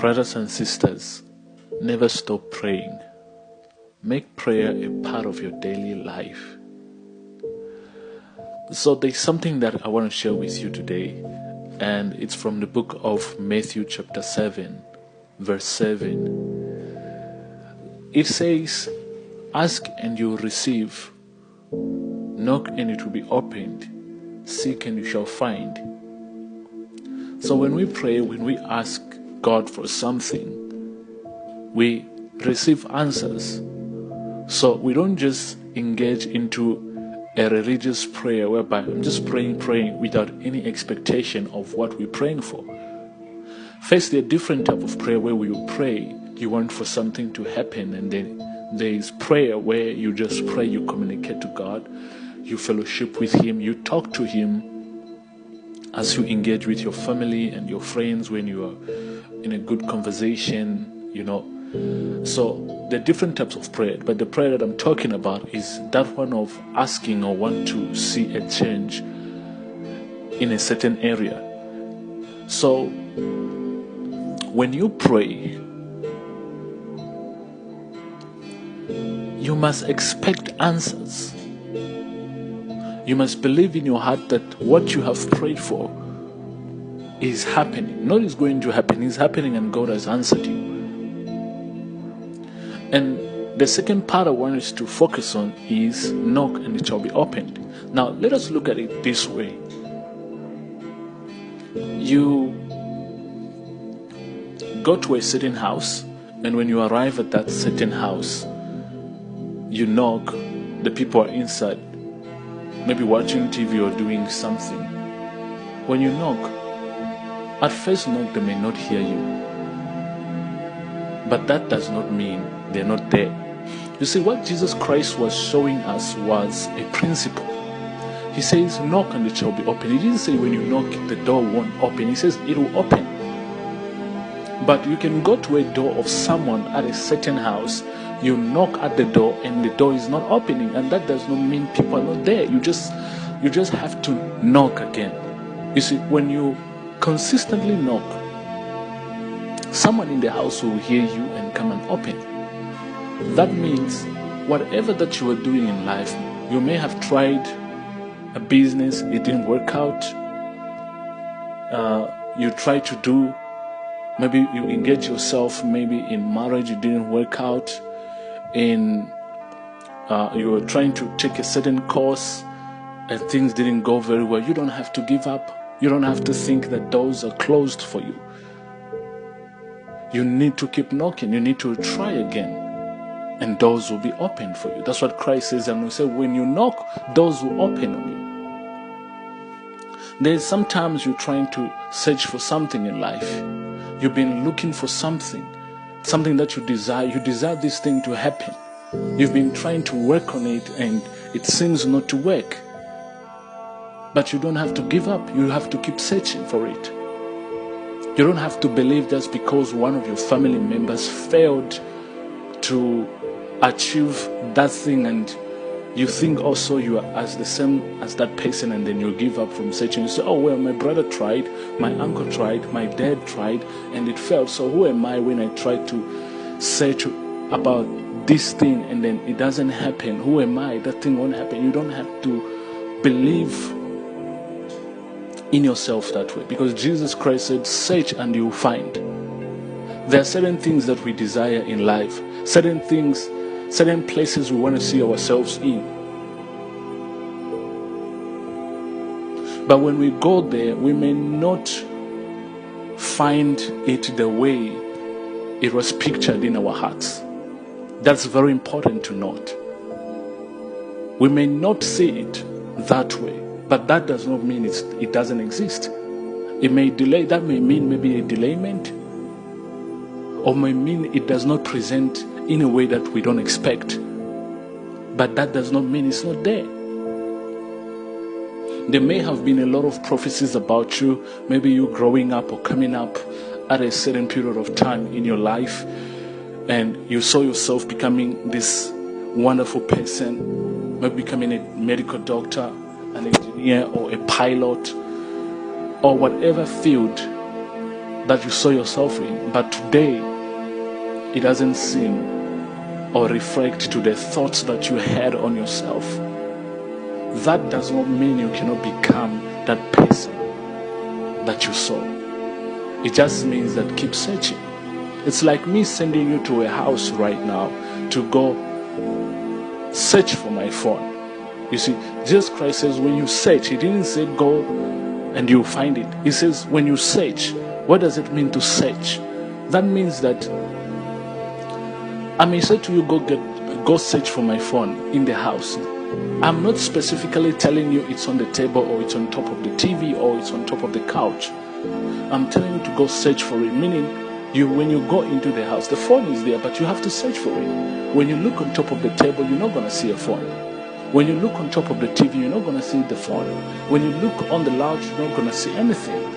Brothers and sisters, never stop praying. Make prayer a part of your daily life. So there's something that I want to share with you today, and it's from the book of Matthew chapter 7, verse 7. It says, "Ask and you will receive, knock and it will be opened, seek and you shall find." So when we pray, when we ask God for something, we receive answers. So we don't just engage into a religious prayer whereby I'm just praying without any expectation of what we're praying for. First, there are different type of prayer where we will pray, you want for something to happen, and then there is prayer where you just pray, you communicate to God, you fellowship with Him, you talk to Him as you engage with your family and your friends when you are in a good conversation, So there are different types of prayer, but the prayer that I'm talking about is that one of asking or want to see a change in a certain area. So when you pray, you must expect answers. You must believe in your heart that what you have prayed for is happening. Not is going to happen, it's happening, and God has answered you. And the second part I want us to focus on is knock and it shall be opened. Now let us look at it this way. You go to a certain house, and when you arrive at that certain house, you knock, the people are inside, maybe watching TV or doing something. When you knock, at first knock, they may not hear you. But that does not mean they're not there. You see, what Jesus Christ was showing us was a principle. He says, knock and it shall be open. He didn't say when you knock, the door won't open. He says it will open. But you can go to a door of someone at a certain house, you knock at the door and the door is not opening, and that does not mean people are not there. You just have to knock again. You see, when you consistently knock, someone in the house will hear you and come and open. That means whatever that you are doing in life, you may have tried a business, it didn't work out. You try to do, maybe you engage yourself, maybe in marriage, it didn't work out. You were trying to take a certain course and things didn't go very well. You don't have to give up. You don't have to think that doors are closed for you. You need to keep knocking. You need to try again, and doors will be opened for you. That's what Christ says. And we say, when you knock, doors will open on you. There's sometimes you're trying to search for something in life. You've been looking for something that you desire. You desire this thing to happen. You've been trying to work on it, and it seems not to work. But you don't have to give up. You have to keep searching for it. You don't have to believe just because one of your family members failed to achieve that thing, and you think also you are as the same as that person, and then you give up from searching. You say, oh, well, my brother tried, my uncle tried, my dad tried, and it failed. So who am I when I try to search about this thing and then it doesn't happen? Who am I? That thing won't happen. You don't have to believe in yourself that way, because Jesus Christ said, search and you will find. There are certain things that we desire in life, certain things, certain places we want to see ourselves in. But when we go there, we may not find it the way it was pictured in our hearts. That's very important to note. We may not see it that way, but that does not mean it doesn't exist. It may delay, that may mean maybe a delayment, or may mean it does not present in a way that we don't expect. But that does not mean it's not there. There may have been a lot of prophecies about you, maybe you growing up or coming up at a certain period of time in your life, and you saw yourself becoming this wonderful person, maybe becoming a medical doctor, an engineer, or a pilot, or whatever field that you saw yourself in, but today it doesn't seem or reflect to the thoughts that you had on yourself. That does not mean you cannot become that person that you saw. It just means that keep searching. It's like me sending you to a house right now to go search for my phone. You see, Jesus Christ says when you search, he didn't say go and you find it. He says when you search. What does it mean to search? That means that I may say to you, go search for my phone in the house. I'm not specifically telling you it's on the table or it's on top of the TV or it's on top of the couch. I'm telling you to go search for it, meaning when you go into the house, the phone is there, but you have to search for it. When you look on top of the table, you're not going to see a phone. When you look on top of the TV, you're not going to see the phone. When you look on the lounge, you're not going to see anything.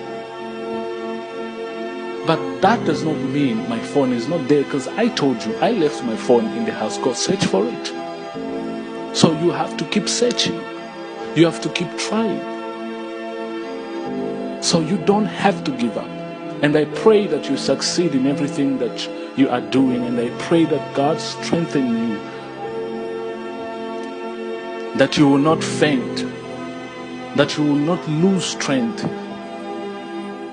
But that does not mean my phone is not there, because I told you I left my phone in the house. Go search for it. So you have to keep searching. You have to keep trying. So you don't have to give up. And I pray that you succeed in everything that you are doing. And I pray that God strengthen you. That you will not faint. That you will not lose strength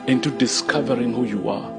into discovering who you are.